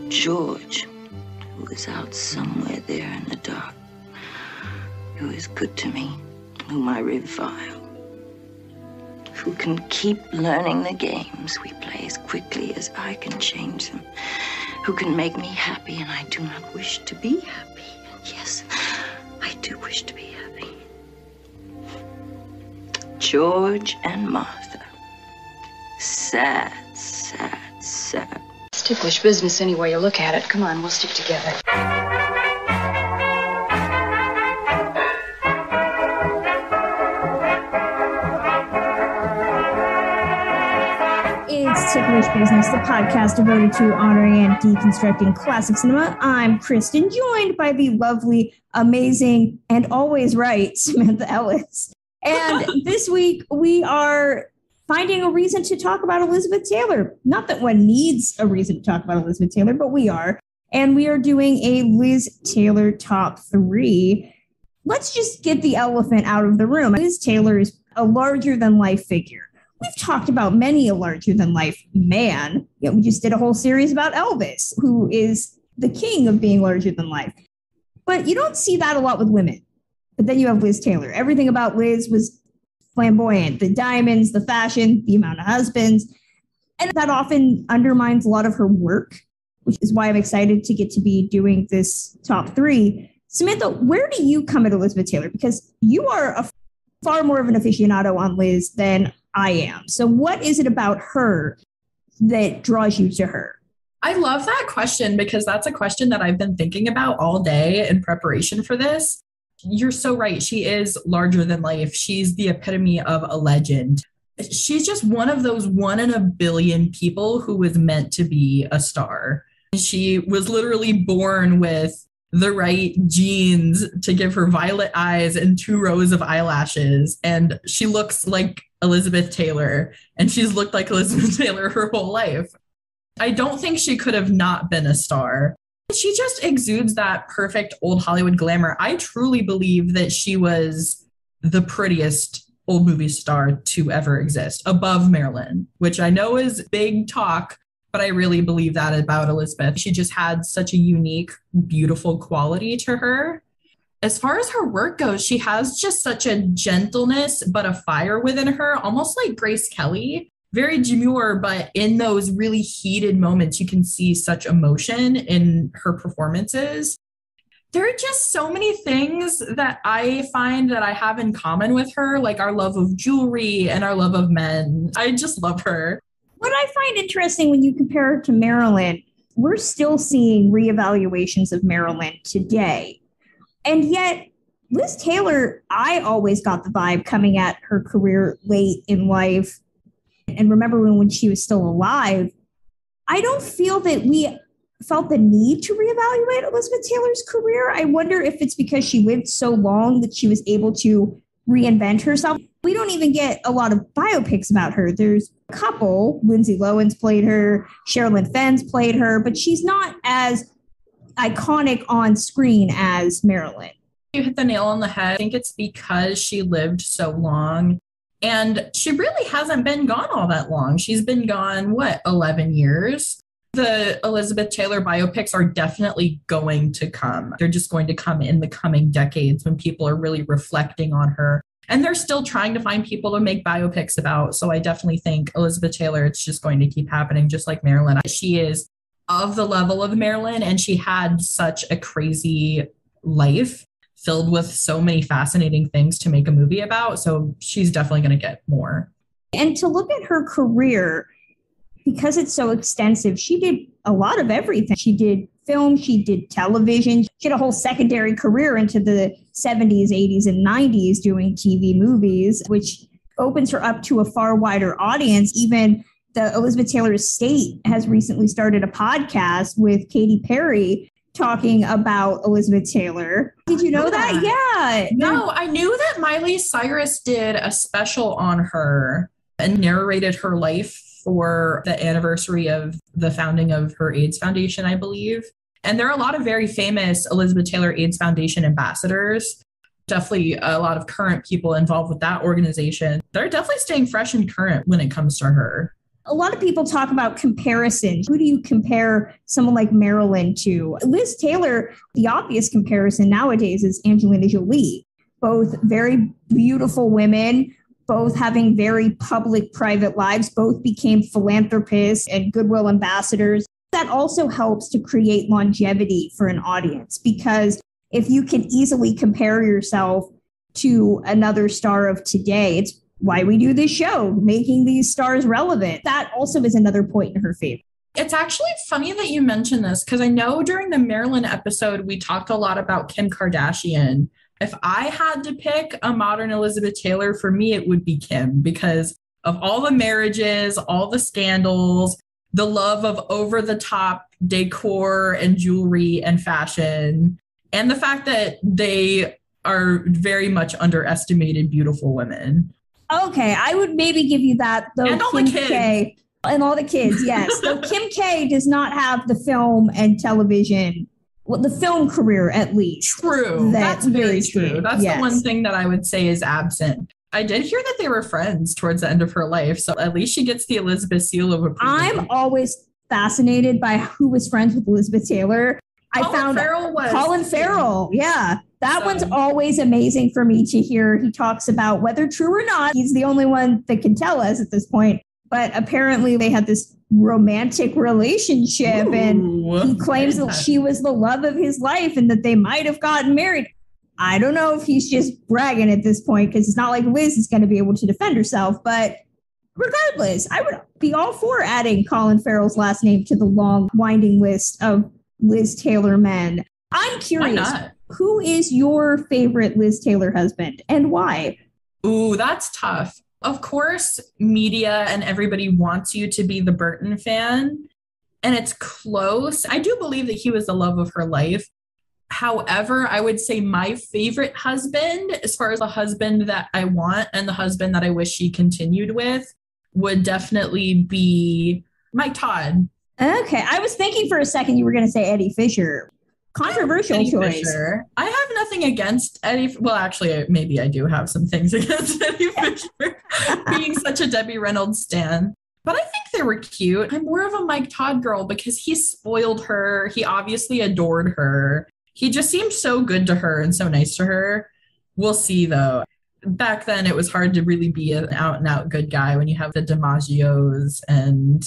George, who is out somewhere there in the dark, who is good to me, whom I revile, who can keep learning the games we play as quickly as I can change them, who can make me happy, and I do not wish to be happy. And yes, I do wish to be happy. George and Martha. Sad, sad, sad. It's ticklish business any way you look at it. Come on, we'll stick together. It's Ticklish Business, the podcast devoted to honoring and deconstructing classic cinema. I'm Kristen, joined by the lovely, amazing, and always right Samantha Ellis. And this week we are finding a reason to talk about Elizabeth Taylor. Not that one needs a reason to talk about Elizabeth Taylor, but we are. And we are doing a Liz Taylor top 3. Let's just get the elephant out of the room. Liz Taylor is a larger-than-life figure. We've talked about many a larger-than-life man. You know, we just did a whole series about Elvis, who is the king of being larger-than-life. But you don't see that a lot with women. But then you have Liz Taylor. Everything about Liz was flamboyant. The diamonds, the fashion, the amount of husbands. And that often undermines a lot of her work, which is why I'm excited to get to be doing this top 3. Samantha, where do you come at Elizabeth Taylor? Because you are far more of an aficionado on Liz than I am. So what is it about her that draws you to her? I love that question because that's a question that I've been thinking about all day in preparation for this. You're so right. She is larger than life. She's the epitome of a legend. She's just one of those 1 in a billion people who was meant to be a star. She was literally born with the right genes to give her violet eyes and 2 rows of eyelashes. And she looks like Elizabeth Taylor, and she's looked like Elizabeth Taylor her whole life. I don't think she could have not been a star. She just exudes that perfect old Hollywood glamour. I truly believe that she was the prettiest old movie star to ever exist, above Marilyn, which I know is big talk, but I really believe that about Elizabeth. She just had such a unique, beautiful quality to her. As far as her work goes, she has just such a gentleness, but a fire within her, almost like Grace Kelly. Very demure, but in those really heated moments, you can see such emotion in her performances. There are just so many things that I find that I have in common with her, like our love of jewelry and our love of men. I just love her. What I find interesting when you compare her to Marilyn, we're still seeing reevaluations of Marilyn today. And yet, Liz Taylor, I always got the vibe coming at her career late in life. And remember when she was still alive, I don't feel that we felt the need to reevaluate Elizabeth Taylor's career. I wonder if it's because she lived so long that she was able to reinvent herself. We don't even get a lot of biopics about her. There's a couple. Lindsay Lohan's played her. Sherilyn Fenn's played her. But she's not as iconic on screen as Marilyn. You hit the nail on the head. I think it's because she lived so long. And she really hasn't been gone all that long. She's been gone, 11 years? The Elizabeth Taylor biopics are definitely going to come. They're just going to come in the coming decades when people are really reflecting on her. And they're still trying to find people to make biopics about. So I definitely think Elizabeth Taylor, it's just going to keep happening, just like Marilyn. She is of the level of Marilyn, and she had such a crazy life filled with so many fascinating things to make a movie about. So she's definitely going to get more. And to look at her career, because it's so extensive, she did a lot of everything. She did film, she did television. She had a whole secondary career into the 70s, 80s, and 90s doing TV movies, which opens her up to a far wider audience. Even the Elizabeth Taylor estate has recently started a podcast with Katy Perry talking about Elizabeth Taylor. Did you know that? Yeah. No, I knew that Miley Cyrus did a special on her and narrated her life for the anniversary of the founding of her AIDS Foundation, I believe. And there are a lot of very famous Elizabeth Taylor AIDS Foundation ambassadors. Definitely a lot of current people involved with that organization. They're definitely staying fresh and current when it comes to her. A lot of people talk about comparisons. Who do you compare someone like Marilyn to? Liz Taylor, the obvious comparison nowadays is Angelina Jolie. Both very beautiful women, both having very public private lives, both became philanthropists and goodwill ambassadors. That also helps to create longevity for an audience, because if you can easily compare yourself to another star of today, it's why we do this show, making these stars relevant. That also is another point in her favor. It's actually funny that you mention this, because I know during the Marilyn episode, we talked a lot about Kim Kardashian. If I had to pick a modern Elizabeth Taylor, for me, it would be Kim, because of all the marriages, all the scandals, the love of over-the-top decor and jewelry and fashion, and the fact that they are very much underestimated beautiful women. Okay, I would maybe give you that, though. And all Kim the kids. K, and all the kids, yes. Though Kim K does not have the film and television, well, the film career at least. True. That's very true. That's yes. The one thing that I would say is absent. I did hear that they were friends towards the end of her life, so at least she gets the Elizabeth seal of approval. I'm always fascinated by who was friends with Elizabeth Taylor. Colin Farrell was. Colin Farrell, yeah. That one's always amazing for me to hear. He talks about whether true or not. He's the only one that can tell us at this point. But apparently they had this romantic relationship. Ooh, and he claims that she was the love of his life and that they might have gotten married. I don't know if he's just bragging at this point, because it's not like Liz is going to be able to defend herself. But regardless, I would be all for adding Colin Farrell's last name to the long, winding list of Liz Taylor men. I'm curious, who is your favorite Liz Taylor husband and why? Ooh, that's tough. Of course, media and everybody wants you to be the Burton fan, and it's close. I do believe that he was the love of her life. However, I would say my favorite husband, as far as the husband that I want and the husband that I wish she continued with, would definitely be Mike Todd. Okay, I was thinking for a second you were going to say Eddie Fisher. Controversial choice. Fisher. I have nothing against Eddie. Well, actually, maybe I do have some things against Eddie Fisher being such a Debbie Reynolds stan. But I think they were cute. I'm more of a Mike Todd girl because he spoiled her. He obviously adored her. He just seemed so good to her and so nice to her. We'll see, though. Back then, it was hard to really be an out-and-out good guy when you have the DiMaggios and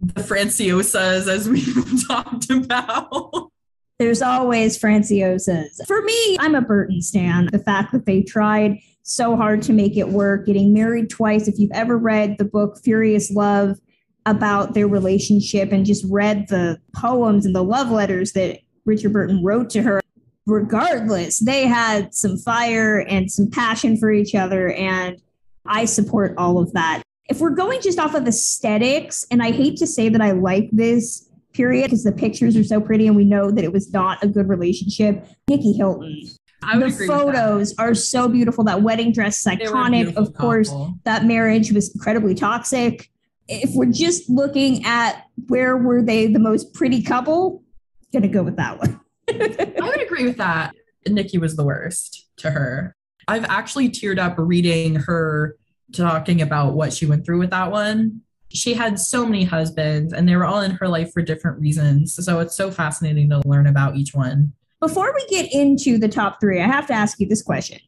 the Franciosas, as we've talked about. There's always Franciosas. For me, I'm a Burton stan. The fact that they tried so hard to make it work, getting married twice. If you've ever read the book Furious Love about their relationship and just read the poems and the love letters that Richard Burton wrote to her, regardless, they had some fire and some passion for each other, and I support all of that. If we're going just off of aesthetics, and I hate to say that I like this period because the pictures are so pretty and we know that it was not a good relationship, Nikki Hilton. The photos are so beautiful. That wedding dress is iconic. Of course, that marriage was incredibly toxic. If we're just looking at where were they the most pretty couple, gonna go with that one. I would agree with that. Nikki was the worst to her. I've actually teared up reading her talking about what she went through with that one. She had so many husbands and they were all in her life for different reasons. So it's so fascinating to learn about each one. Before we get into the top three, I have to ask you this question.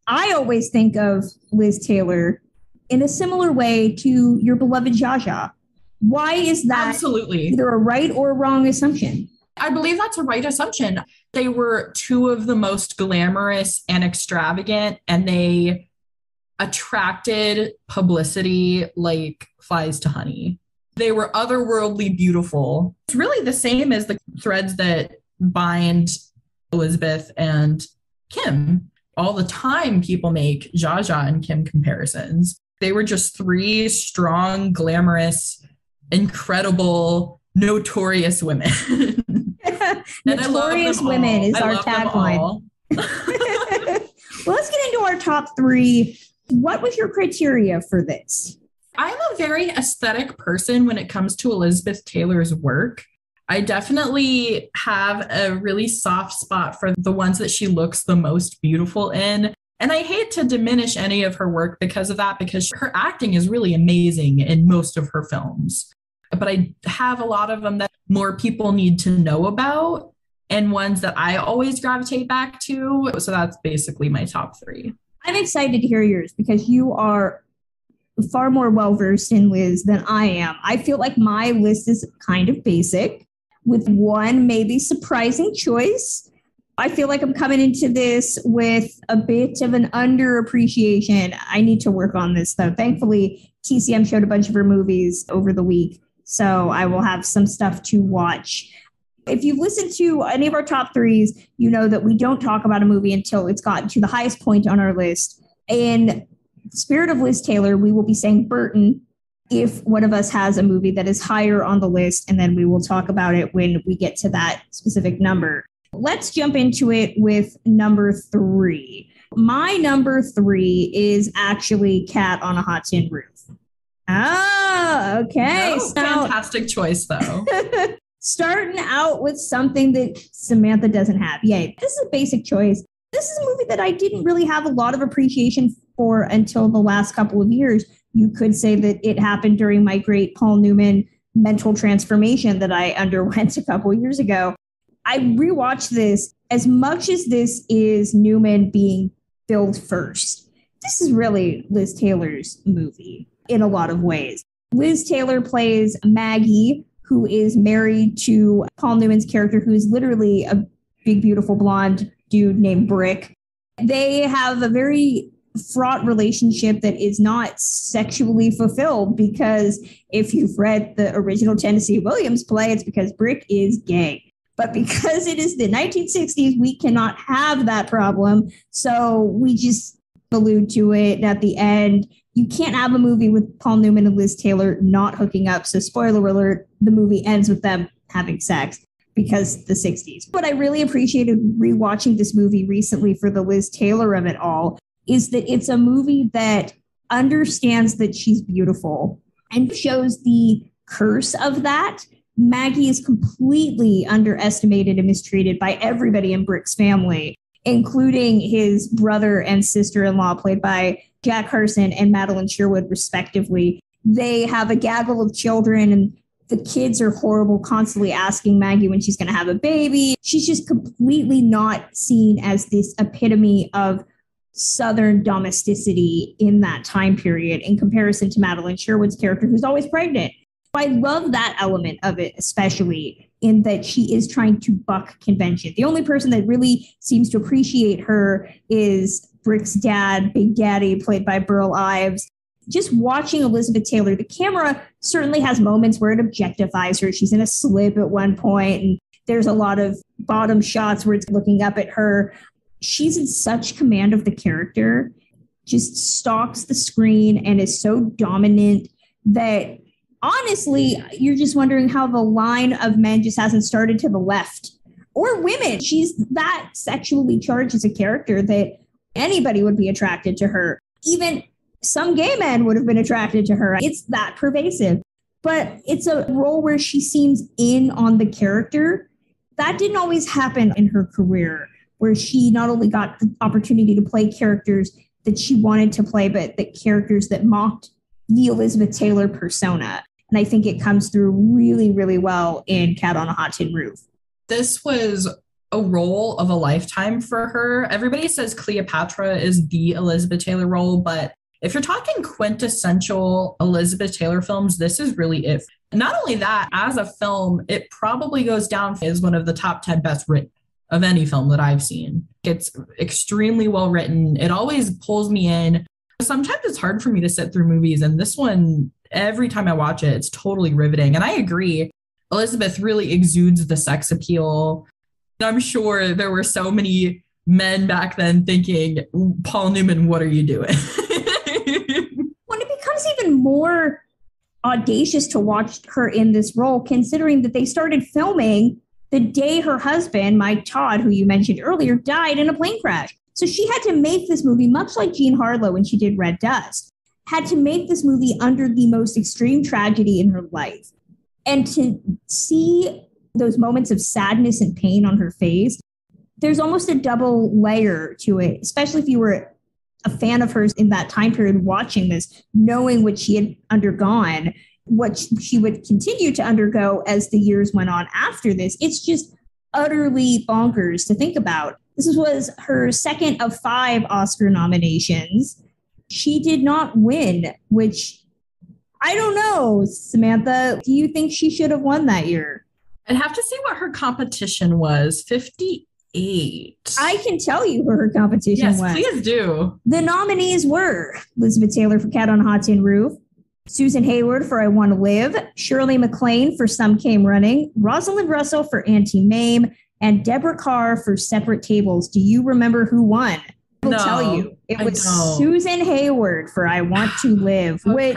I always think of Liz Taylor in a similar way to your beloved Zsa Zsa. Why is that absolutely either a right or a wrong assumption? I believe that's a right assumption. They were two of the most glamorous and extravagant, and they attracted publicity like flies to honey. They were otherworldly beautiful. It's really the same as the threads that bind Elizabeth and Kim. All the time people make Zsa Zsa and Kim comparisons. They were just three strong, glamorous, incredible, notorious women. Notorious women is our tagline. Well, let's get into our top three. What was your criteria for this? I'm a very aesthetic person when it comes to Elizabeth Taylor's work. I definitely have a really soft spot for the ones that she looks the most beautiful in. And I hate to diminish any of her work because of that, because her acting is really amazing in most of her films. But I have a lot of them that more people need to know about and ones that I always gravitate back to. So that's basically my top 3. I'm excited to hear yours because you are far more well-versed in Liz than I am. I feel like my list is kind of basic with one maybe surprising choice. I feel like I'm coming into this with a bit of an underappreciation. I need to work on this, though. Thankfully, TCM showed a bunch of her movies over the week, so I will have some stuff to watch. If you've listened to any of our top 3s, you know that we don't talk about a movie until it's gotten to the highest point on our list. In spirit of Liz Taylor, we will be saying Burton if one of us has a movie that is higher on the list, and then we will talk about it when we get to that specific number. Let's jump into it with number 3. My number 3 is actually Cat on a Hot Tin Roof. Ah, okay. No, fantastic choice, though. Starting out with something that Samantha doesn't have. Yay. This is a basic choice. This is a movie that I didn't really have a lot of appreciation for until the last couple of years. You could say that it happened during my great Paul Newman mental transformation that I underwent a couple of years ago. I rewatched this. As much as this is Newman being billed first, this is really Liz Taylor's movie in a lot of ways. Liz Taylor plays Maggie, who is married to Paul Newman's character, who is literally a big, beautiful blonde dude named Brick. They have a very fraught relationship that is not sexually fulfilled, because if you've read the original Tennessee Williams play, it's because Brick is gay. But because it is the 1960s, we cannot have that problem. So we just allude to it at the end. You can't have a movie with Paul Newman and Liz Taylor not hooking up. So spoiler alert, the movie ends with them having sex because the 60s. What I really appreciated rewatching this movie recently for the Liz Taylor of it all is that it's a movie that understands that she's beautiful and shows the curse of that. Maggie is completely underestimated and mistreated by everybody in Brick's family, including his brother and sister-in-law, played by Jack Harson and Madeline Sherwood, respectively. They have a gaggle of children, and the kids are horrible, constantly asking Maggie when she's going to have a baby. She's just completely not seen as this epitome of Southern domesticity in that time period in comparison to Madeline Sherwood's character, who's always pregnant. I love that element of it, especially in that she is trying to buck convention. The only person that really seems to appreciate her is Brick's dad, Big Daddy, played by Burl Ives. Just watching Elizabeth Taylor, the camera certainly has moments where it objectifies her. She's in a slip at one point, and there's a lot of bottom shots where it's looking up at her. She's in such command of the character, just stalks the screen and is so dominant that honestly, you're just wondering how the line of men just hasn't started to the left. Or women. She's that sexually charged as a character that anybody would be attracted to her. Even some gay men would have been attracted to her. It's that pervasive. But it's a role where she seems in on the character. That didn't always happen in her career, where she not only got the opportunity to play characters that she wanted to play, but the characters that mocked the Elizabeth Taylor persona. And I think it comes through really, really well in Cat on a Hot Tin Roof. This was a role of a lifetime for her. Everybody says Cleopatra is the Elizabeth Taylor role, but if you're talking quintessential Elizabeth Taylor films, this is really it. Not only that, as a film, it probably goes down as one of the top 10 best written of any film that I've seen. It's extremely well written. It always pulls me in. Sometimes it's hard for me to sit through movies, and this one, every time I watch it, it's totally riveting. And I agree, Elizabeth really exudes the sex appeal. I'm sure there were so many men back then thinking, Paul Newman, what are you doing? When it becomes even more audacious to watch her in this role, considering that they started filming the day her husband, Mike Todd, who you mentioned earlier, died in a plane crash. So she had to make this movie, much like Jean Harlow when she did Red Dust, had to make this movie under the most extreme tragedy in her life. And to see those moments of sadness and pain on her face, there's almost a double layer to it, especially if you were a fan of hers in that time period watching this, knowing what she had undergone, what she would continue to undergo as the years went on after this. It's just utterly bonkers to think about. This was her second of 5 Oscar nominations. She did not win, which I don't know, Samantha. Do you think she should have won that year? I'd have to see what her competition was. 58. I can tell you who her competition was. Yes, please do. The nominees were Elizabeth Taylor for Cat on a Hot Tin Roof, Susan Hayward for I Want to Live, Shirley MacLaine for Some Came Running, Rosalind Russell for Auntie Mame, and Deborah Carr for Separate Tables. Do you remember who won? I will tell you. It was Susan Hayward for I Want to Live, which,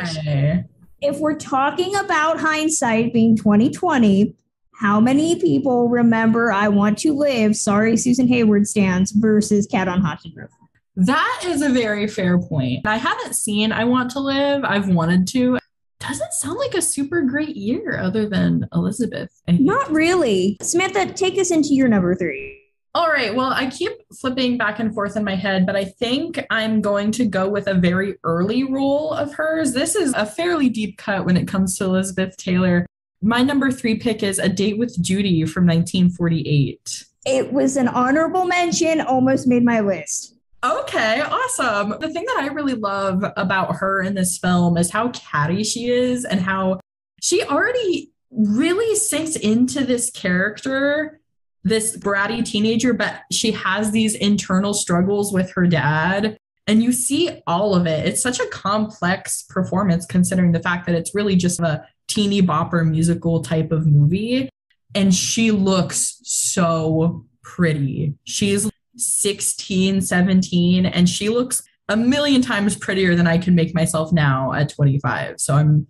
if we're talking about hindsight being 2020, how many people remember I Want to Live, sorry Susan Hayward stands, versus Cat on Hot Tin Roof? That is a very fair point. I haven't seen I Want to Live. I've wanted to. Doesn't sound like a super great year other than Elizabeth. Not really. Samantha, take us into your number 3. All right. Well, I keep flipping back and forth in my head, but I think I'm going to go with a very early role of hers. This is a fairly deep cut when it comes to Elizabeth Taylor. My number 3 pick is A Date with Judy from 1948. It was an honorable mention, almost made my list. Okay, awesome. The thing that I really love about her in this film is how catty she is and how she already really sinks into this character, this bratty teenager, but she has these internal struggles with her dad. And you see all of it. It's such a complex performance considering the fact that it's really just a teeny bopper musical type of movie. And she looks so pretty. She's 16, 17, and she looks a million times prettier than I can make myself now at 25. So I'm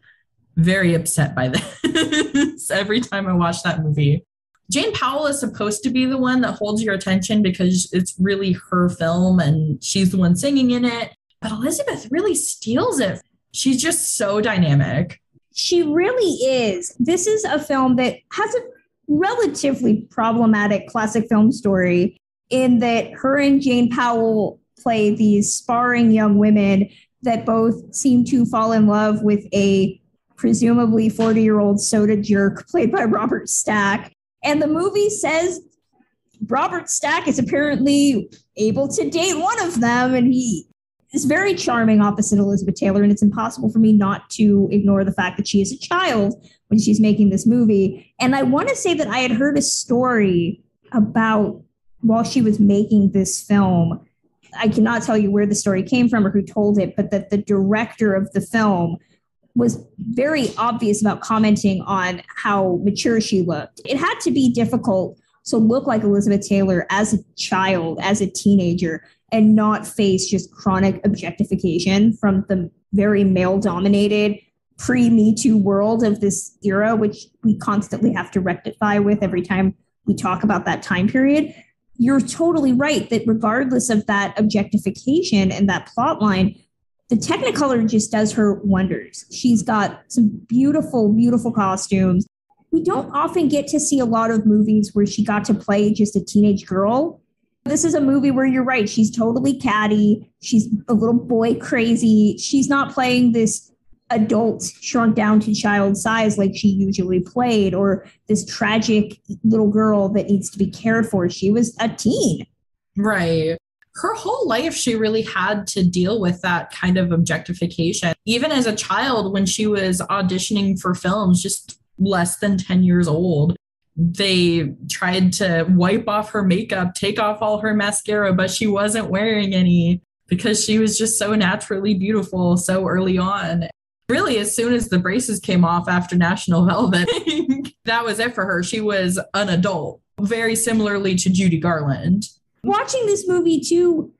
very upset by this every time I watch that movie. Jane Powell is supposed to be the one that holds your attention because it's really her film and she's the one singing in it. But Elizabeth really steals it. She's just so dynamic. She really is. This is a film that has a relatively problematic classic film story in that her and Jane Powell play these sparring young women that both seem to fall in love with a presumably 40-year-old soda jerk played by Robert Stack. And the movie says Robert Stack is apparently able to date one of them, and he is very charming opposite Elizabeth Taylor, and it's impossible for me not to ignore the fact that she is a child when she's making this movie. And I want to say that I had heard a story about while she was making this film. I cannot tell you where the story came from or who told it, but that the director of the film was very obvious about commenting on how mature she looked. It had to be difficult to look like Elizabeth Taylor as a child, as a teenager, and not face just chronic objectification from the very male-dominated pre-Me Too world of this era, which we constantly have to rectify with every time we talk about that time period. You're totally right that regardless of that objectification and that plot line, the Technicolor just does her wonders. She's got some beautiful, beautiful costumes. We don't often get to see a lot of movies where she got to play just a teenage girl. This is a movie where you're right. She's totally catty. She's a little boy crazy. She's not playing this adult shrunk down to child size like she usually played, or this tragic little girl that needs to be cared for. She was a teen. Right. Her whole life, she really had to deal with that kind of objectification. Even as a child, when she was auditioning for films, just less than 10 years old, they tried to wipe off her makeup, take off all her mascara, but she wasn't wearing any because she was just so naturally beautiful so early on. Really, as soon as the braces came off after National Velvet, that was it for her. She was an adult, very similarly to Judy Garland. Watching this movie, too,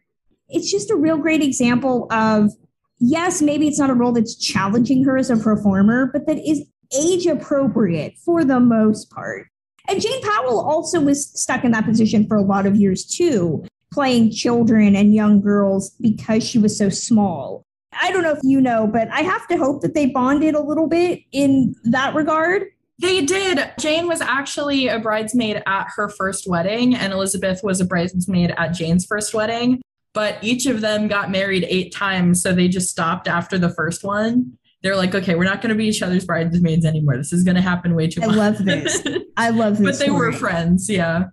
it's just a real great example of, yes, maybe it's not a role that's challenging her as a performer, but that is age appropriate for the most part. And Jane Powell also was stuck in that position for a lot of years, too, playing children and young girls because she was so small. I don't know if you know, but I have to hope that they bonded a little bit in that regard. They did. Jane was actually a bridesmaid at her first wedding, and Elizabeth was a bridesmaid at Jane's first wedding. but each of them got married 8 times. So they just stopped after the first one. They're like, okay, we're not going to be each other's bridesmaids anymore. This is going to happen way too much. I love this. I love this. But they were friends. Yeah.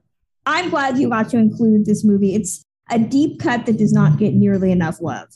I'm glad you got to include this movie. It's a deep cut that does not get nearly enough love.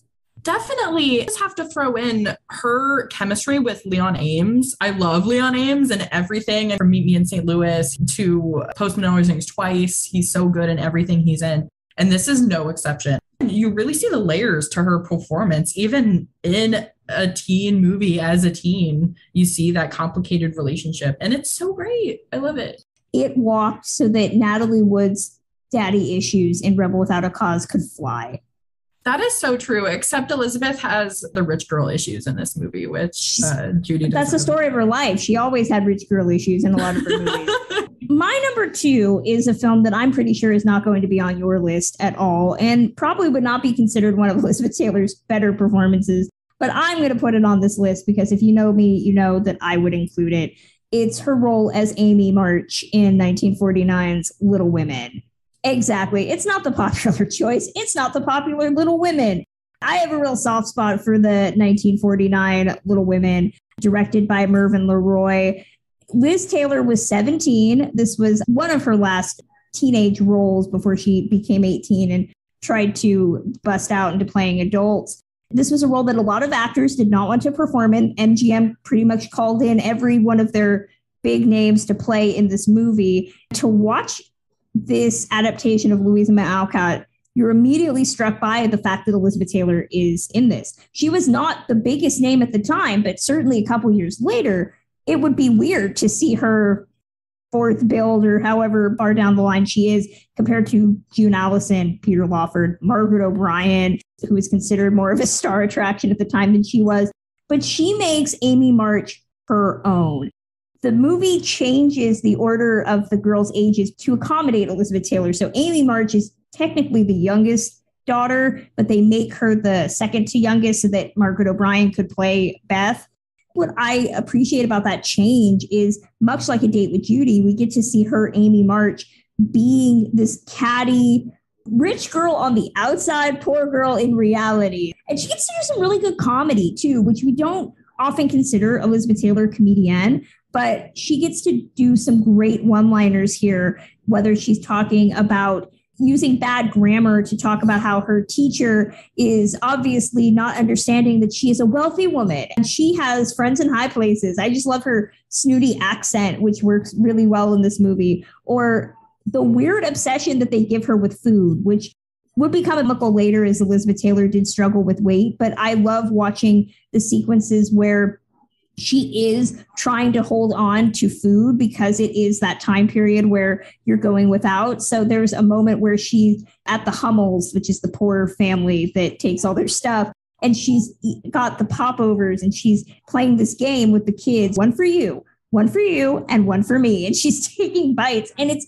Definitely. I just have to throw in her chemistry with Leon Ames. I love Leon Ames and everything. And from Meet Me in St. Louis to Postman Always Rings Twice, he's so good in everything he's in. And this is no exception. You really see the layers to her performance. Even in a teen movie as a teen, you see that complicated relationship. And it's so great. I love it. It walked so that Natalie Wood's daddy issues in Rebel Without a Cause could fly. That is so true, except Elizabeth has the rich girl issues in this movie, which Judy doesn't. That's the story of her life. She always had rich girl issues in a lot of her movies. My number 2 is a film that I'm pretty sure is not going to be on your list at all and probably would not be considered one of Elizabeth Taylor's better performances. But I'm going to put it on this list because if you know me, you know that I would include it. It's her role as Amy March in 1949's Little Women. Exactly. It's not the popular choice. It's not the popular Little Women. I have a real soft spot for the 1949 Little Women, directed by Mervyn LeRoy. Liz Taylor was 17. This was one of her last teenage roles before she became 18 and tried to bust out into playing adults. This was a role that a lot of actors did not want to perform in. MGM pretty much called in every one of their big names to play in this movie. To watch this adaptation of Louisa May Alcott, you're immediately struck by the fact that Elizabeth Taylor is in this. She was not the biggest name at the time, but certainly a couple years later, it would be weird to see her fourth build or however far down the line she is compared to June Allison, Peter Lawford, Margaret O'Brien, who was considered more of a star attraction at the time than she was. But she makes Amy March her own. The movie changes the order of the girls' ages to accommodate Elizabeth Taylor. So Amy March is technically the youngest daughter, but they make her the second to youngest so that Margaret O'Brien could play Beth. What I appreciate about that change is, much like A Date with Judy, we get to see her, Amy March, being this catty, rich girl on the outside, poor girl in reality. And she gets to do some really good comedy, too, which we don't often consider Elizabeth Taylor a comedienne. But she gets to do some great one-liners here, whether she's talking about using bad grammar to talk about how her teacher is obviously not understanding that she is a wealthy woman and she has friends in high places. I just love her snooty accent, which works really well in this movie. Or the weird obsession that they give her with food, which would become a muckle later as Elizabeth Taylor did struggle with weight. But I love watching the sequences where she is trying to hold on to food because it is that time period where you're going without. So there's a moment where she's at the Hummels, which is the poor family that takes all their stuff. And she's got the popovers and she's playing this game with the kids. One for you, and one for me. And she's taking bites. And it's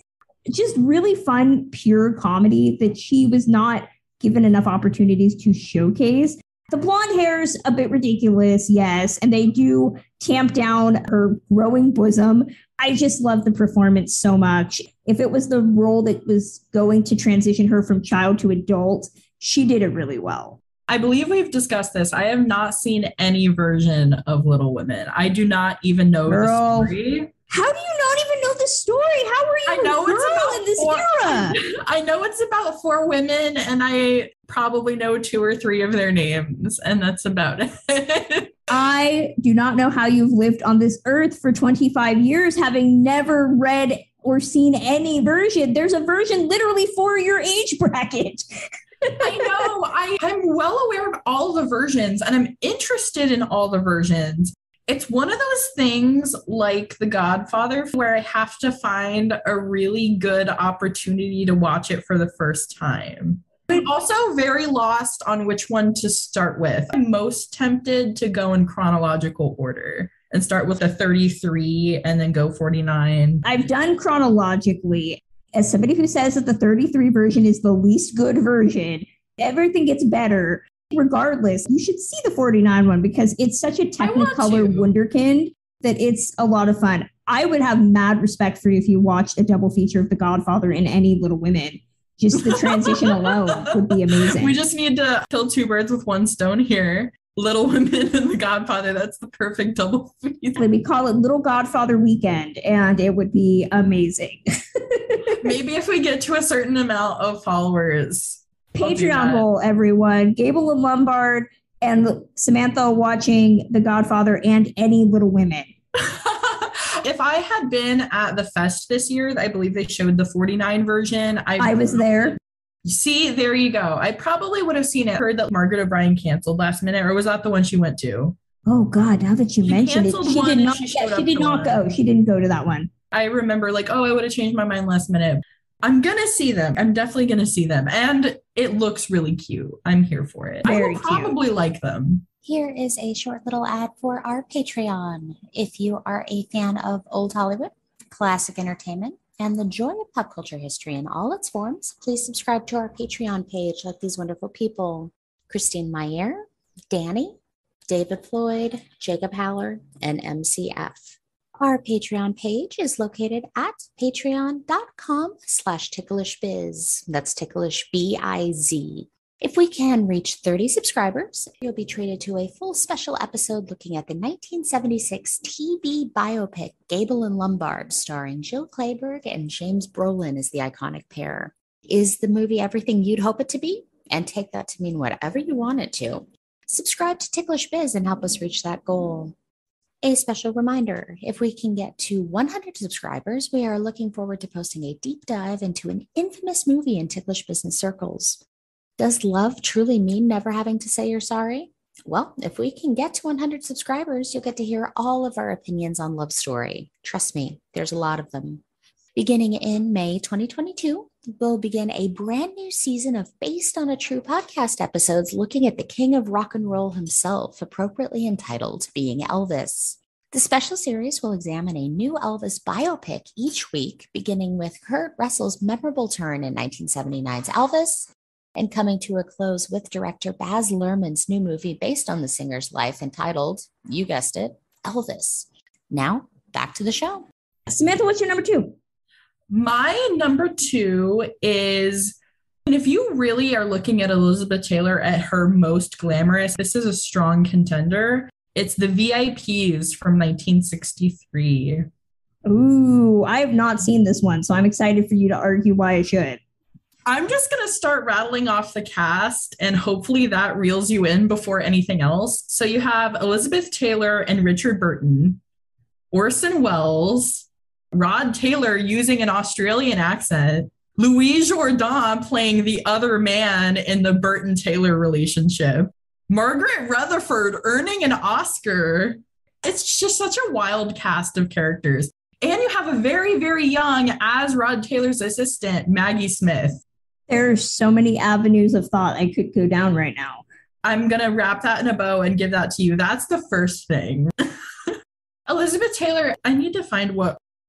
just really fun, pure comedy that she was not given enough opportunities to showcase. The blonde hair's a bit ridiculous, yes, and they do tamp down her growing bosom. I just love the performance so much. If it was the role that was going to transition her from child to adult, she did it really well. I believe we've discussed this. I have not seen any version of Little Women. I do not even know the story. How do you not even know the story? How are you in this era? I know it's about 4 women, and I probably know 2 or 3 of their names, and that's about it. I do not know how you've lived on this earth for 25 years, having never read or seen any version. There's a version literally for your age bracket. I know. I'm well aware of all the versions, and I'm interested in all the versions. It's one of those things like The Godfather where I have to find a really good opportunity to watch it for the first time. I'm also very lost on which one to start with. I'm most tempted to go in chronological order and start with the 33 and then go 49. I've done chronologically. As somebody who says that the 33 version is the least good version, everything gets better. Regardless, you should see the 49 one because it's such a Technicolor wunderkind that it's a lot of fun. I would have mad respect for you if you watched a double feature of The Godfather and any Little Women. Just the transition alone would be amazing. We just need to kill two birds with one stone here. Little Women and The Godfather. That's the perfect double feature. We call it Little Godfather Weekend, and it would be amazing. Maybe if we get to a certain amount of followers. Patreon goal, everyone. Gable and Lombard and Samantha watching The Godfather and any Little Women. If I had been at the fest this year, I believe they showed the 49 version. I was there. See, there you go. I probably would have seen it. Heard that Margaret O'Brien canceled last minute, or was that the one she went to? Oh God, now that you mentioned it, she did not. She did not go. She didn't go to that one. I remember like, I would have changed my mind last minute. I'm going to see them. I'm definitely going to see them. And it looks really cute. I'm here for it. Very I will probably like them. Here is a short little ad for our Patreon. If you are a fan of old Hollywood, classic entertainment, and the joy of pop culture history in all its forms, please subscribe to our Patreon page like these wonderful people: Christine Mier, Danny, David Floyd, Jacob Haller, and MCF. Our Patreon page is located at patreon.com/ticklishbiz. That's ticklish B-I-Z. If we can reach 30 subscribers, you'll be treated to a full special episode looking at the 1976 TV biopic Gable and Lombard, starring Jill Clayburgh and James Brolin as the iconic pair. Is the movie everything you'd hope it to be? And take that to mean whatever you want it to. Subscribe to Ticklish Biz and help us reach that goal. A special reminder, if we can get to 100 subscribers, we are looking forward to posting a deep dive into an infamous movie in Ticklish business circles. Does love truly mean never having to say you're sorry? Well, if we can get to 100 subscribers, you'll get to hear all of our opinions on Love Story. Trust me, there's a lot of them. Beginning in May 2022, we'll begin a brand new season of Based on a True podcast episodes looking at the king of rock and roll himself, appropriately entitled Being Elvis. The special series will examine a new Elvis biopic each week, beginning with Kurt Russell's memorable turn in 1979's Elvis, and coming to a close with director Baz Luhrmann's new movie based on the singer's life entitled, you guessed it, Elvis. Now, back to the show. Samantha, what's your number 2? My number 2 is, and if you really are looking at Elizabeth Taylor at her most glamorous, this is a strong contender. It's The VIPs from 1963. Ooh, I have not seen this one, so I'm excited for you to argue why I should. I'm just going to start rattling off the cast, and hopefully that reels you in before anything else. So you have Elizabeth Taylor and Richard Burton, Orson Welles, Rod Taylor using an Australian accent, Louis Jourdan playing the other man in the Burton-Taylor relationship, Margaret Rutherford earning an Oscar. It's just such a wild cast of characters. And you have a very, very young, as Rod Taylor's assistant, Maggie Smith. There's so many avenues of thought I could go down right now. I'm going to wrap that in a bow and give that to you. That's the first thing. Elizabeth Taylor, I need to find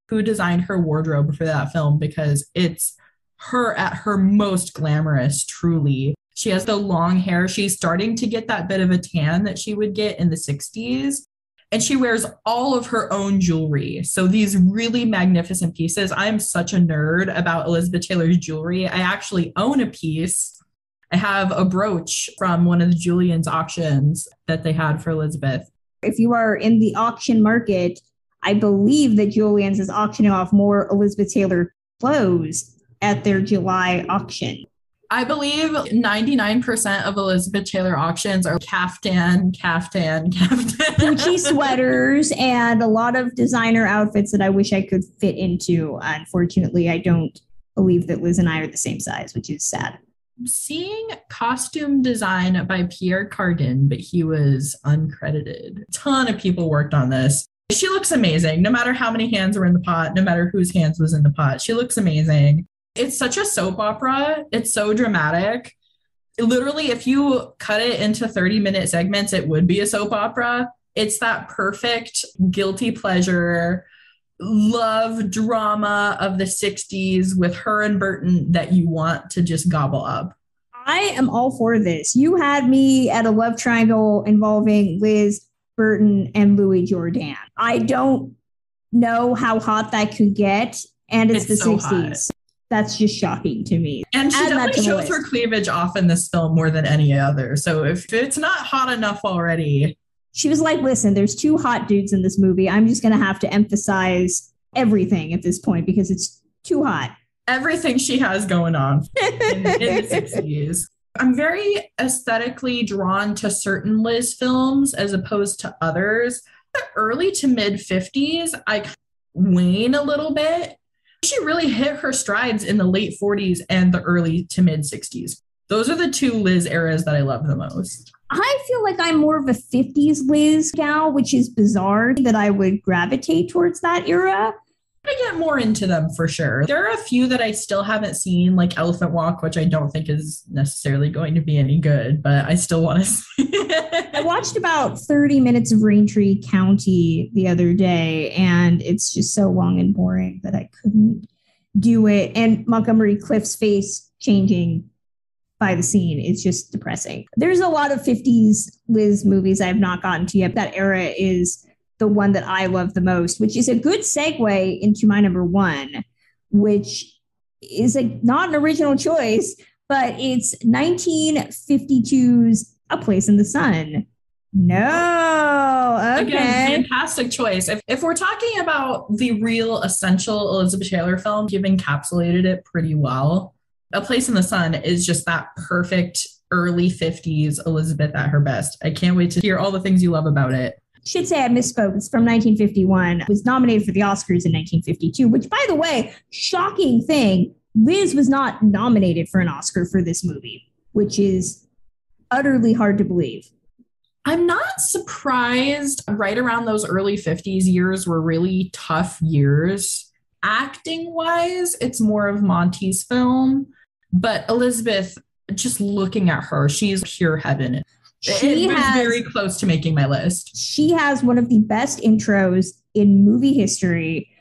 who designed her wardrobe for that film, because it's her at her most glamorous, truly. She has the long hair. She's starting to get that bit of a tan that she would get in the 60s. And she wears all of her own jewelry. So these really magnificent pieces. I'm such a nerd about Elizabeth Taylor's jewelry. I actually own a piece. I have a brooch from one of the Julian's auctions that they had for Elizabeth. If you are in the auction market, I believe that Julian's is auctioning off more Elizabeth Taylor clothes at their July auction. I believe 99% of Elizabeth Taylor auctions are caftan. Gucci sweaters and a lot of designer outfits that I wish I could fit into. Unfortunately, I don't believe that Liz and I are the same size, which is sad. Seeing costume design by Pierre Cardin, but he was uncredited. A ton of people worked on this. She looks amazing, no matter how many hands were in the pot, no matter whose hands was in the pot. She looks amazing. It's such a soap opera. It's so dramatic. Literally, if you cut it into 30-minute segments, it would be a soap opera. It's that perfect guilty pleasure, love drama of the 60s with her and Burton that you want to just gobble up. I am all for this. You had me at a love triangle involving Liz, Burton, and Louis Jourdan. I don't know how hot that could get, and it's the so 60s. Hot. That's just shocking to me. And she Add that definitely to the shows list. her cleavage off in this film more than any other. So if it's not hot enough already. She was like, listen, there's two hot dudes in this movie. I'm just going to have to emphasize everything at this point because it's too hot. Everything she has going on in the 60s. I'm very aesthetically drawn to certain Liz films as opposed to others. The early to mid 50s, I wane a little bit. She really hit her strides in the late 40s and the early to mid 60s. Those are the two Liz eras that I love the most. I feel like I'm more of a 50s Liz gal, which is bizarre that I would gravitate towards that era. I get more into them for sure. There are a few that I still haven't seen, like Elephant Walk, which I don't think is necessarily going to be any good, but I still want to see it. I watched about 30 minutes of Raintree County the other day, and it's just so long and boring that I couldn't do it. And Montgomery Clift's face changing by the scene is just depressing. There's a lot of 50s Liz movies I have not gotten to yet. That era is the one that I love the most, which is a good segue into my number one, which is not an original choice, but it's 1952's A Place in the Sun. No. Okay. Again, fantastic choice. If we're talking about the real essential Elizabeth Taylor film, you've encapsulated it pretty well. A Place in the Sun is just that perfect early 50s Elizabeth at her best. I can't wait to hear all the things you love about it. Should say I misspoke. It's from 1951. It was nominated for the Oscars in 1952, which, by the way, shocking thing, Liz was not nominated for an Oscar for this movie, which is utterly hard to believe. I'm not surprised. Right around those early 50s years were really tough years. Acting wise, it's more of Monty's film, but Elizabeth, just looking at her, she's pure heaven. It was very close to making my list. She has one of the best intros in movie history,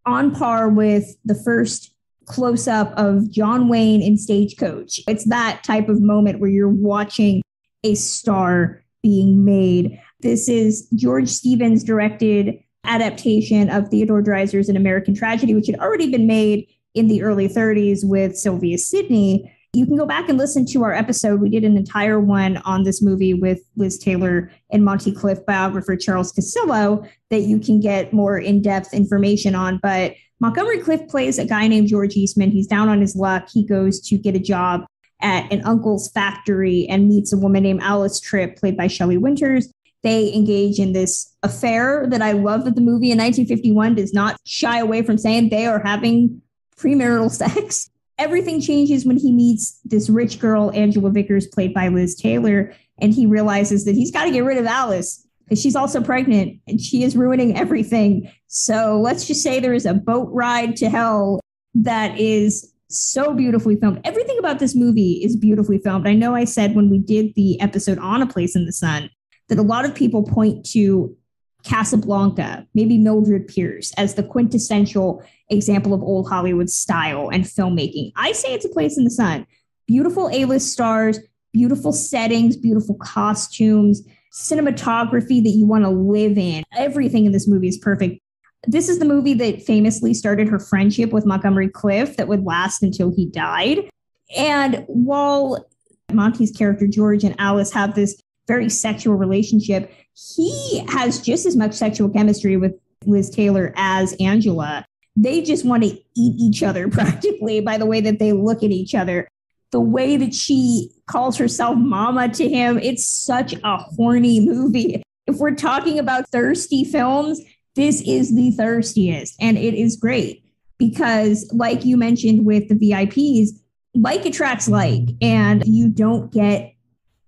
on par with the first close-up of John Wayne in Stagecoach. It's that type of moment where you're watching a star being made. This is George Stevens' directed adaptation of Theodore Dreiser's An American Tragedy, which had already been made in the early 30s with Sylvia Sidney. You can go back and listen to our episode. We did an entire one on this movie with Liz Taylor and Monty Clift biographer Charles Cassillo that you can get more in-depth information on. But Montgomery Clift plays a guy named George Eastman. He's down on his luck. He goes to get a job at an uncle's factory and meets a woman named Alice Tripp, played by Shelley Winters. They engage in this affair that I love that the movie in 1951 does not shy away from saying they are having premarital sex. Everything changes when he meets this rich girl, Angela Vickers, played by Liz Taylor, and he realizes that he's got to get rid of Alice because she's also pregnant and she is ruining everything. So let's just say there is a boat ride to hell that is so beautifully filmed. Everything about this movie is beautifully filmed. I know I said when we did the episode on A Place in the Sun that a lot of people point to Casablanca, maybe Mildred Pierce, as the quintessential example of old Hollywood style and filmmaking. I say it's A Place in the Sun. Beautiful A-list stars, beautiful settings, beautiful costumes, cinematography that you want to live in. Everything in this movie is perfect. This is the movie that famously started her friendship with Montgomery Clift that would last until he died. And while Monty's character George and Alice have this very sexual relationship, he has just as much sexual chemistry with Liz Taylor as Angela. They just want to eat each other practically by the way that they look at each other. The way that she calls herself mama to him, it's such a horny movie. If we're talking about thirsty films, this is the thirstiest. And it is great because, like you mentioned with the VIPs, like attracts like, and you don't get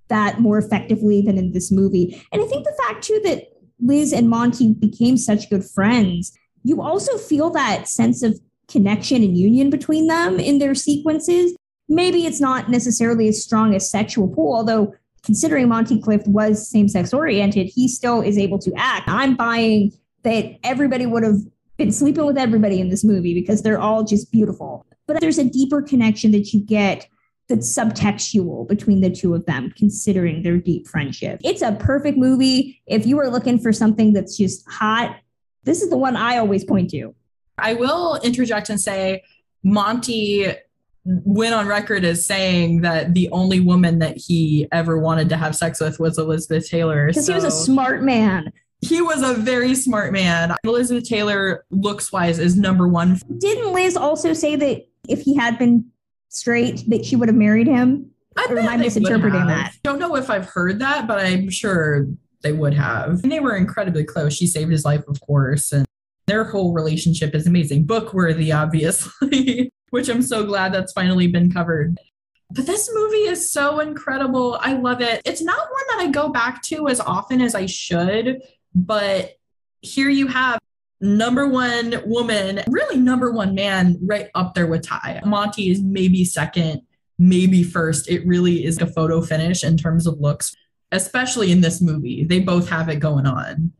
that more effectively than in this movie. And I think the fact, too, that Liz and Monty became such good friends, you also feel that sense of connection and union between them in their sequences. Maybe it's not necessarily as strong as sexual pull, although considering Monty Clift was same-sex oriented, he still is able to act. I'm buying that everybody would have been sleeping with everybody in this movie because they're all just beautiful. But there's a deeper connection that you get that's subtextual between the two of them, considering their deep friendship. It's a perfect movie. If you are looking for something that's just hot, this is the one I always point to. I will interject and say Monty went on record as saying that the only woman that he ever wanted to have sex with was Elizabeth Taylor. Because he was a smart man. He was a very smart man. Elizabeth Taylor, looks-wise, is number one. Didn't Liz also say that if he had been straight, that she would have married him? Or am I misinterpreting that? Don't know if I've heard that, but I'm sure they would have. And they were incredibly close. She saved his life, of course. And their whole relationship is amazing. Book-worthy, obviously, which I'm so glad that's finally been covered. But this movie is so incredible. I love it. It's not one that I go back to as often as I should. But here you have number one woman, really number one man, right up there with Ty. Monty is maybe second, maybe first. It really is a photo finish in terms of looks, especially in this movie. They both have it going on.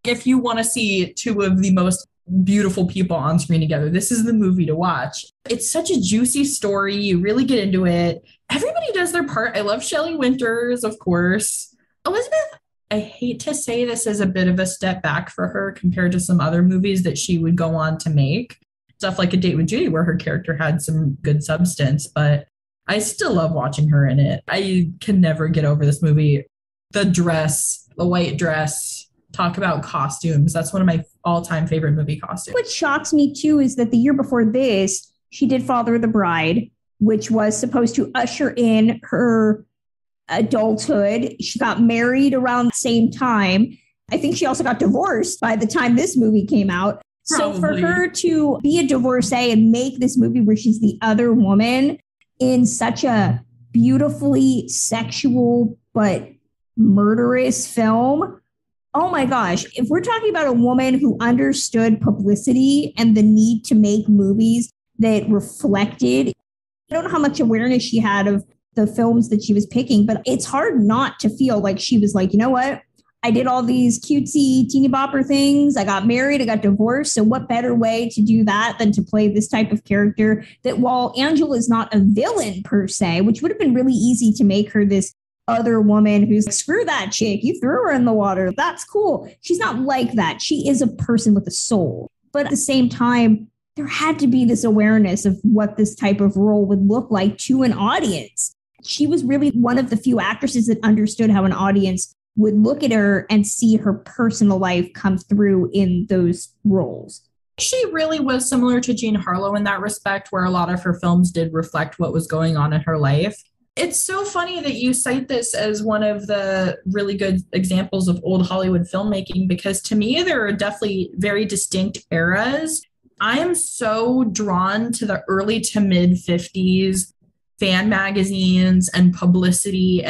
If you want to see two of the most beautiful people on screen together, this is the movie to watch. It's such a juicy story. You really get into it. Everybody does their part. I love Shelley Winters, of course. Elizabeth, I hate to say this is a bit of a step back for her compared to some other movies that she would go on to make. Stuff like A Date with Judy, where her character had some good substance, but I still love watching her in it. I can never get over this movie. The dress, the white dress, talk about costumes. That's one of my all-time favorite movie costumes. What shocks me, too, is that the year before this, she did Father of the Bride, which was supposed to usher in her adulthood. She got married around the same time. I think she also got divorced by the time this movie came out. Probably. So for her to be a divorcee and make this movie where she's the other woman in such a beautifully sexual but murderous film, oh my gosh, if we're talking about a woman who understood publicity and the need to make movies that reflected, I don't know how much awareness she had of the films that she was picking, but it's hard not to feel like she was like, you know what? I did all these cutesy teeny bopper things. I got married, I got divorced. So what better way to do that than to play this type of character that while Angela is not a villain per se, which would have been really easy to make her this other woman who's like, screw that chick, you threw her in the water. That's cool. She's not like that. She is a person with a soul. But at the same time, there had to be this awareness of what this type of role would look like to an audience. She was really one of the few actresses that understood how an audience would look at her and see her personal life come through in those roles. She really was similar to Jean Harlow in that respect, where a lot of her films did reflect what was going on in her life. It's so funny that you cite this as one of the really good examples of old Hollywood filmmaking, because to me, there are definitely very distinct eras. I am so drawn to the early to mid 50s fan magazines and publicity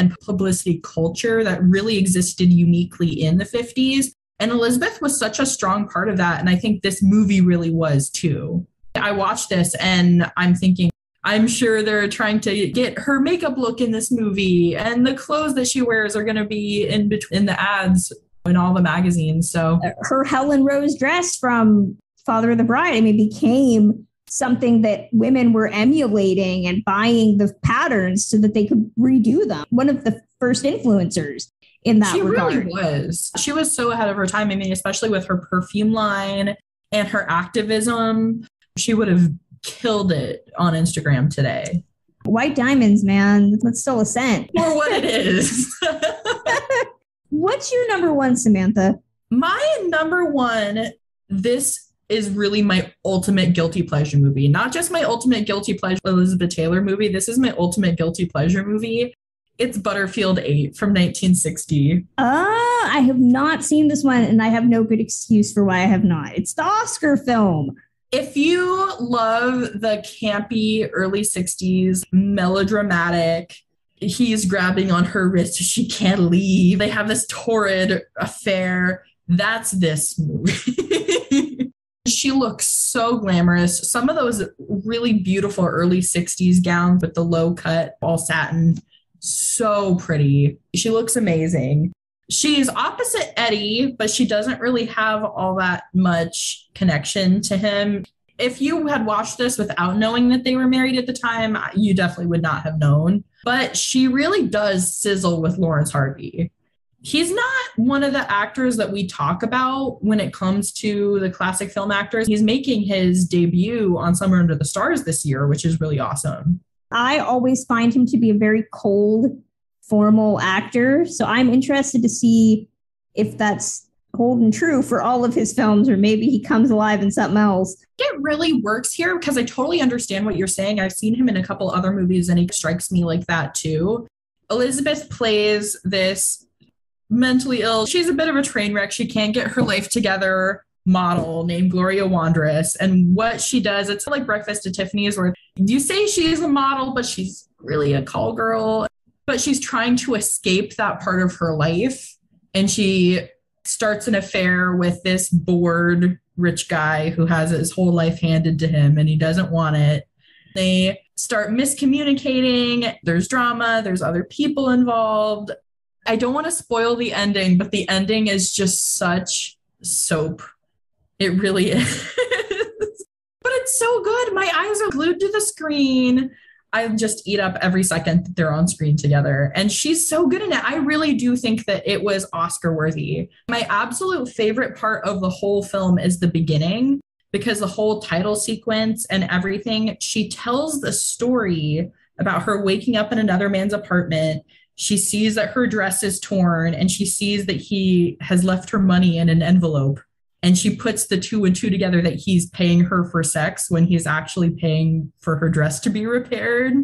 culture that really existed uniquely in the 50s. And Elizabeth was such a strong part of that. And I think this movie really was too. I watched this and I'm thinking, I'm sure they're trying to get her makeup look in this movie, and the clothes that she wears are going to be in between the ads in all the magazines. So her Helen Rose dress from Father of the Bride, I mean, became something that women were emulating and buying the patterns so that they could redo them. One of the first influencers in that regard. She really was. She was so ahead of her time. I mean, especially with her perfume line and her activism, she would have killed it on Instagram today. White diamonds, man. That's still a scent. For what it is. What's your number one, Samantha? My number one, this is really my ultimate guilty pleasure movie. Not just my ultimate guilty pleasure Elizabeth Taylor movie. This is my ultimate guilty pleasure movie. It's Butterfield 8 from 1960. I have not seen this one, and I have no good excuse for why I have not. It's the Oscar film. If you love the campy early 60s, melodramatic, he's grabbing on her wrist, she can't leave, they have this torrid affair, that's this movie. She looks so glamorous. Some of those really beautiful early 60s gowns with the low cut, all satin, so pretty. She looks amazing. She's opposite Eddie, but she doesn't really have all that much connection to him. If you had watched this without knowing that they were married at the time, you definitely would not have known. But she really does sizzle with Lawrence Harvey. He's not one of the actors that we talk about when it comes to the classic film actors. He's making his debut on Summer Under the Stars this year, which is really awesome. I always find him to be a very cold, formal actor. So I'm interested to see if that's holding true for all of his films, or maybe he comes alive in something else. It really works here because I totally understand what you're saying. I've seen him in a couple other movies and he strikes me like that too. Elizabeth plays this mentally ill, she's a bit of a train wreck, she can't get her life together model named Gloria Wandress. And what she does, it's like Breakfast at Tiffany's, where you say she's a model, but she's really a call girl. But she's trying to escape that part of her life. And she starts an affair with this bored rich guy who has his whole life handed to him and he doesn't want it. They start miscommunicating. There's drama. There's other people involved. I don't want to spoil the ending, but the ending is just such soap. It really is. But it's so good. My eyes are glued to the screen. I just eat up every second that they're on screen together. And she's so good in it. I really do think that it was Oscar worthy. My absolute favorite part of the whole film is the beginning, because the whole title sequence and everything, she tells the story about her waking up in another man's apartment. She sees that her dress is torn and she sees that he has left her money in an envelope. And she puts the two and two together that he's paying her for sex when he's actually paying for her dress to be repaired.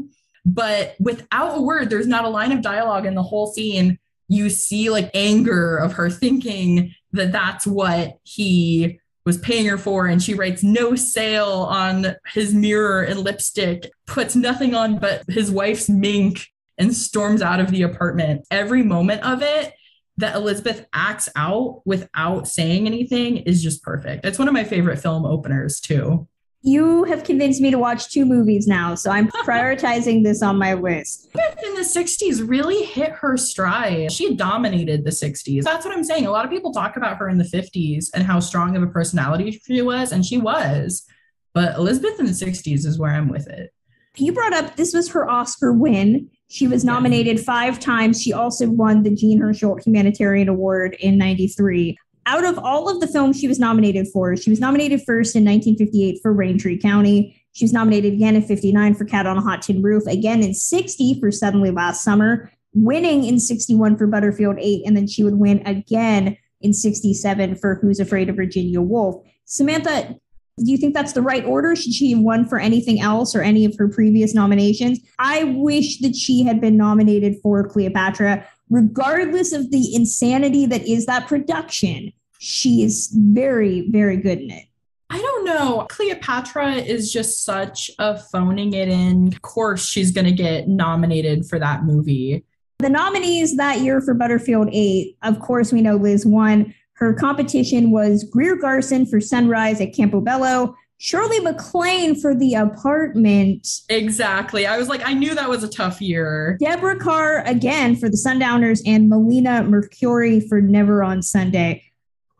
But without a word, there's not a line of dialogue in the whole scene. You see like anger of her thinking that that's what he was paying her for. And she writes no sale on his mirror and lipstick, puts nothing on but his wife's mink, and storms out of the apartment. Every moment of it that Elizabeth acts out without saying anything is just perfect. It's one of my favorite film openers too. You have convinced me to watch 2 movies now, so I'm prioritizing this on my list. Elizabeth in the 60s really hit her stride. She dominated the 60s. That's what I'm saying. A lot of people talk about her in the 50s and how strong of a personality she was, and she was. But Elizabeth in the 60s is where I'm with it. You brought up this was her Oscar win. She was nominated 5 times. She also won the Jean Hersholt Humanitarian Award in 93. Out of all of the films she was nominated for, she was nominated first in 1958 for Raintree County. She was nominated again in 59 for Cat on a Hot Tin Roof, again in 60 for Suddenly Last Summer, winning in 61 for Butterfield 8, and then she would win again in 67 for Who's Afraid of Virginia Woolf. Samantha, do you think that's the right order? Should she have won for anything else or any of her previous nominations? I wish that she had been nominated for Cleopatra, regardless of the insanity that is that production. She is very, very good in it. I don't know. Cleopatra is just such a phoning it in. Of course, she's going to get nominated for that movie. The nominees that year for Butterfield 8, of course, we know Liz won. Her competition was Greer Garson for Sunrise at Campobello, Shirley MacLaine for The Apartment. Exactly. I was like, I knew that was a tough year. Deborah Carr again for The Sundowners, and Melina Mercouri for Never on Sunday.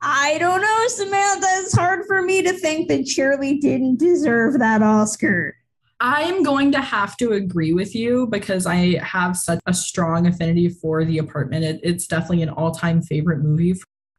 I don't know, Samantha. It's hard for me to think that Shirley didn't deserve that Oscar. I'm going to have to agree with you because I have such a strong affinity for The Apartment. It's definitely an all-time favorite movie.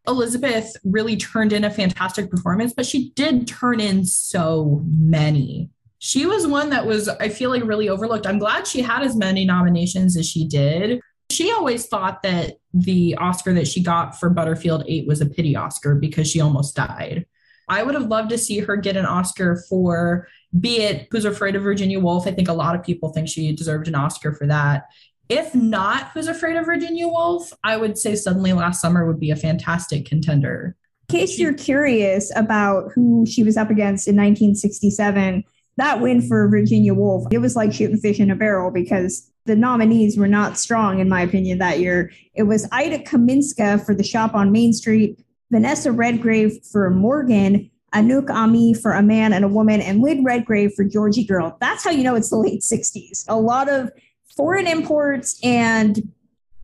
Elizabeth really turned in a fantastic performance, but she did turn in so many. She was one that was, I feel like, really overlooked. I'm glad she had as many nominations as she did. She always thought that the Oscar that she got for Butterfield 8 was a pity Oscar because she almost died. I would have loved to see her get an Oscar for, be it Who's Afraid of Virginia Woolf. I think a lot of people think she deserved an Oscar for that. If not Who's Afraid of Virginia Woolf, I would say Suddenly Last Summer would be a fantastic contender. In case you're curious about who she was up against in 1967, that win for Virginia Woolf, it was like shooting fish in a barrel because the nominees were not strong, in my opinion, that year. It was Ida Kaminska for The Shop on Main Street, Vanessa Redgrave for Morgan, Anouk Ami for A Man and a Woman, and Lynn Redgrave for Georgie Girl. That's how you know it's the late 60s. A lot of foreign imports and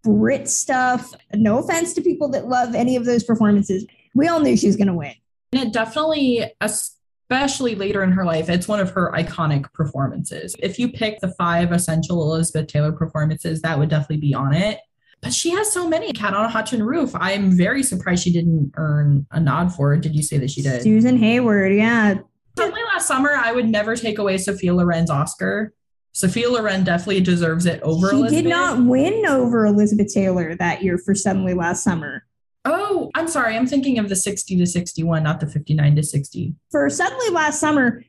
Brit stuff. No offense to people that love any of those performances. We all knew she was going to win. And it definitely, especially later in her life, it's one of her iconic performances. If you pick the 5 essential Elizabeth Taylor performances, that would definitely be on it. But she has so many. Cat on a Hot Tin Roof. I'm very surprised she didn't earn a nod for it. Did you say that she did? Susan Hayward, yeah. Suddenly Last Summer, I would never take away Sophia Loren's Oscar. Sophia Loren definitely deserves it over Elizabeth. She did not win over Elizabeth Taylor that year for Suddenly Last Summer. Oh, I'm sorry. I'm thinking of the 60 to 61, not the 59 to 60. For Suddenly Last Summer,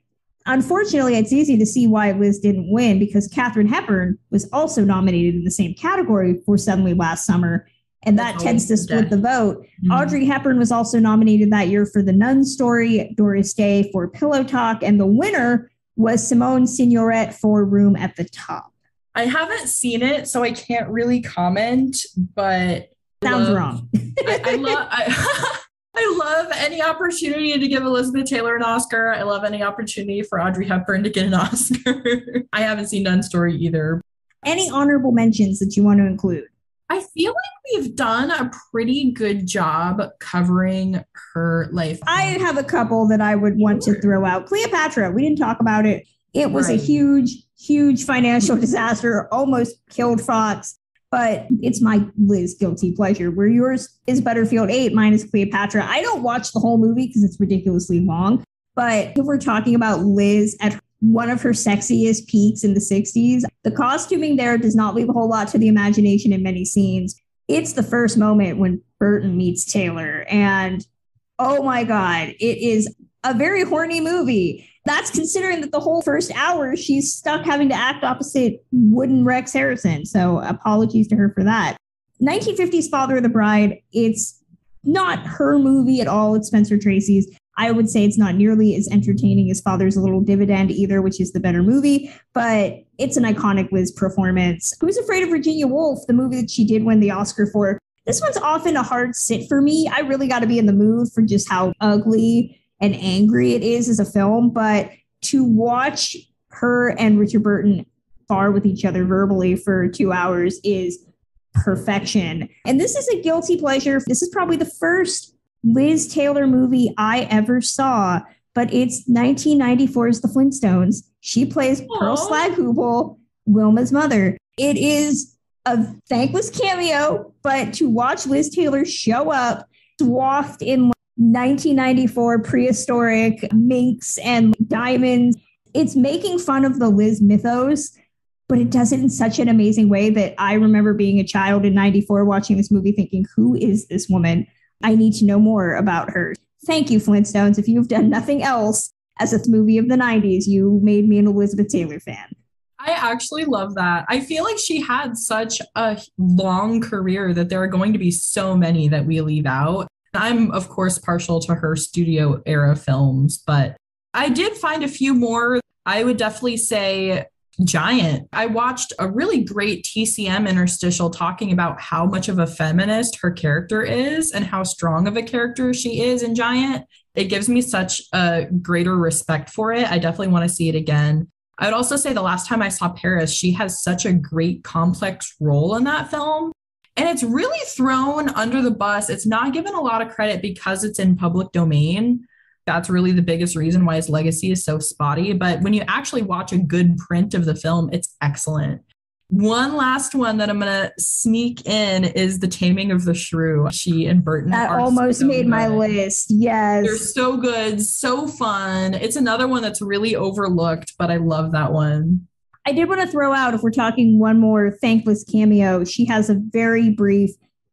unfortunately, it's easy to see why Liz didn't win because Katharine Hepburn was also nominated in the same category for Suddenly Last Summer, and that tends to split the vote. Mm-hmm. Audrey Hepburn was also nominated that year for The Nun Story, Doris Day for Pillow Talk, and the winner was Simone Signoret for Room at the Top. I haven't seen it, so I can't really comment, but... Sounds wrong. I love any opportunity to give Elizabeth Taylor an Oscar. I love any opportunity for Audrey Hepburn to get an Oscar. I haven't seen Nun Story either. Any honorable mentions that you want to include? I feel like we've done a pretty good job covering her life. I have a couple that I would want to throw out. Cleopatra, we didn't talk about it. It was a huge financial disaster, almost killed Fox. But it's my Liz guilty pleasure, where yours is Butterfield 8, mine is Cleopatra. I don't watch the whole movie because it's ridiculously long. But if we're talking about Liz at one of her sexiest peaks in the 60s, the costuming there does not leave a whole lot to the imagination in many scenes. It's the first moment when Burton meets Taylor. And oh my God, it is a very horny movie. That's considering that the whole first hour she's stuck having to act opposite wooden Rex Harrison. So apologies to her for that. 1950s Father of the Bride, it's not her movie at all. It's Spencer Tracy's. I would say it's not nearly as entertaining as Father's a Little Dividend either, which is the better movie, but it's an iconic Liz performance. Who's Afraid of Virginia Woolf, the movie that she did win the Oscar for? This one's often a hard sit for me. I really got to be in the mood for just how ugly and angry it is as a film, but to watch her and Richard Burton spar with each other verbally for 2 hours is perfection. And this is a guilty pleasure. This is probably the first Liz Taylor movie I ever saw, but it's 1994's The Flintstones. She plays Pearl Slaghoople, Wilma's mother. It is a thankless cameo, but to watch Liz Taylor show up, swathed in 1994 prehistoric minks and diamonds. It's making fun of the Liz mythos, but it does it in such an amazing way that I remember being a child in 94 watching this movie thinking, who is this woman? I need to know more about her. Thank you, Flintstones. If you've done nothing else as a movie of the 90s, you made me an Elizabeth Taylor fan. I actually love that. I feel like she had such a long career that there are going to be so many that we leave out. I'm, of course, partial to her studio era films, but I did find a few more. I would definitely say Giant. I watched a really great TCM interstitial talking about how much of a feminist her character is and how strong of a character she is in Giant. It gives me such a greater respect for it. I definitely want to see it again. I would also say the last time I saw Paris, she has such a great complex role in that film. And it's really thrown under the bus. It's not given a lot of credit because it's in public domain. That's really the biggest reason why his legacy is so spotty. But when you actually watch a good print of the film, it's excellent. One last one that I'm going to sneak in is The Taming of the Shrew. She and Burton that almost made my list. Yes. They're so good, so fun. It's another one that's really overlooked, but I love that one. I did want to throw out, if we're talking one more thankless cameo, she has a very brief,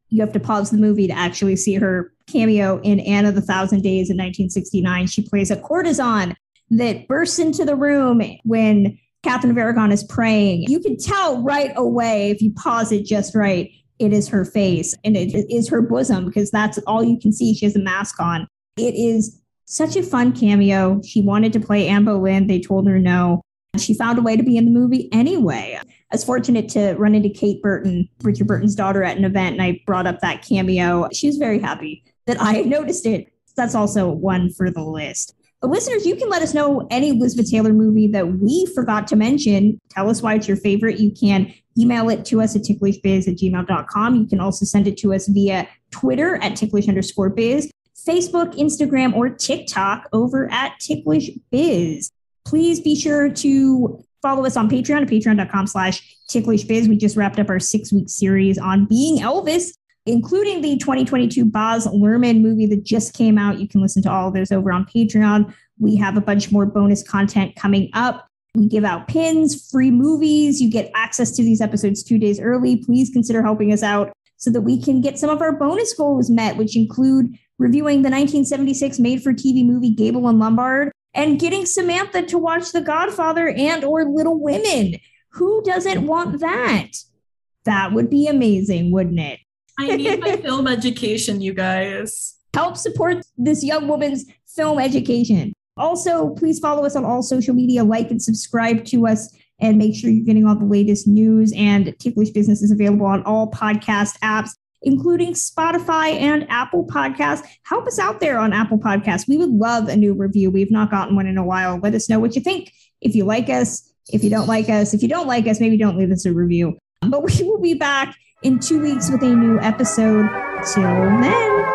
you have to pause the movie to actually see her cameo in Anne of the Thousand Days in 1969. She plays a courtesan that bursts into the room when Catherine of Aragon is praying. You can tell right away, if you pause it just right, it is her face and it is her bosom because that's all you can see. She has a mask on. It is such a fun cameo. She wanted to play Anne Boleyn. They told her no. She found a way to be in the movie anyway. I was fortunate to run into Kate Burton, Richard Burton's daughter, at an event, and I brought up that cameo. She was very happy that I noticed it. That's also one for the list. But listeners, you can let us know any Elizabeth Taylor movie that we forgot to mention. Tell us why it's your favorite. You can email it to us at ticklishbiz@gmail.com. You can also send it to us via Twitter at ticklish_biz, Facebook, Instagram, or TikTok over at ticklishbiz. Please be sure to follow us on Patreon at patreon.com/ticklishbiz. We just wrapped up our 6-week series on being Elvis, including the 2022 Baz Luhrmann movie that just came out. You can listen to all of those over on Patreon. We have a bunch more bonus content coming up. We give out pins, free movies. You get access to these episodes 2 days early. Please consider helping us out so that we can get some of our bonus goals met, which include reviewing the 1976 made-for-TV movie Gable and Lombard and getting Samantha to watch The Godfather and or Little Women. Who doesn't want that? That would be amazing, wouldn't it? I need my film education, you guys. Help support this young woman's film education. Also, please follow us on all social media, like and subscribe to us, and make sure you're getting all the latest news. And Ticklish Business is available on all podcast apps, including Spotify and Apple Podcasts. Help us out there on Apple Podcasts. We would love a new review. We've not gotten one in a while. Let us know what you think. If you like us, if you don't like us, if you don't like us, maybe don't leave us a review. But we will be back in 2 weeks with a new episode. Till then.